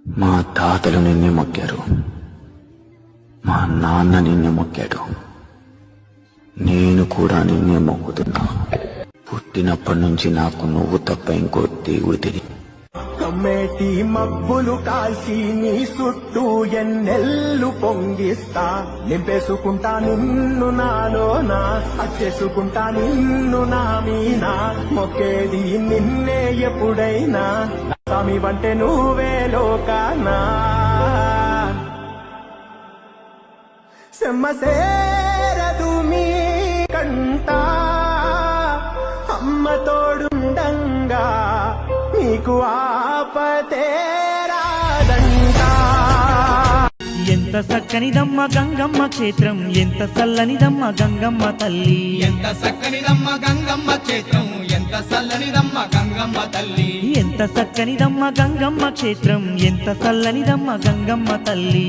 మా తాతలు నిన్నే మొక్కారు, మా నాన్న నిన్నే మొక్కాడు, నేను కూడా నిన్నే మొక్కుతున్నా. పుట్టినప్పటి నుంచి నాకు నువ్వు తప్ప ఇంకో దేవుడు తెలియదు. కమ్మేటి మబ్బులు కాల్చి నీ చుట్టూ ఎన్నెల్లు పొంగిస్తా, నింపేసుకుంటా నిన్ను నాలోనా, అచ్చేసుకుంటా నిన్ను నా మీనా, మొక్కేది నిన్నే ఎప్పుడైనా, స్వామి వంటే నువ్వే లోకానా. సెమ్మసేరదు మీ కంట అమ్మ తోడుండంగా, నీకు ఆపతే రాదంట. ఎంత సక్కనిదమ్మ గంగమ్మ క్షేత్రం, ఎంత చల్లనిదమ్మ గంగమ్మ తల్లి. ఎంత సక్కనిదమ్మ గంగమ్మ క్షేత్రం, ఎంత చల్లనిదమ్మ గంగమ్మ తల్లి. ఎంత సక్కనిదమ్మ గంగమ్మ క్షేత్రం, ఎంత చల్లనిదమ్మ గంగమ్మ తల్లి.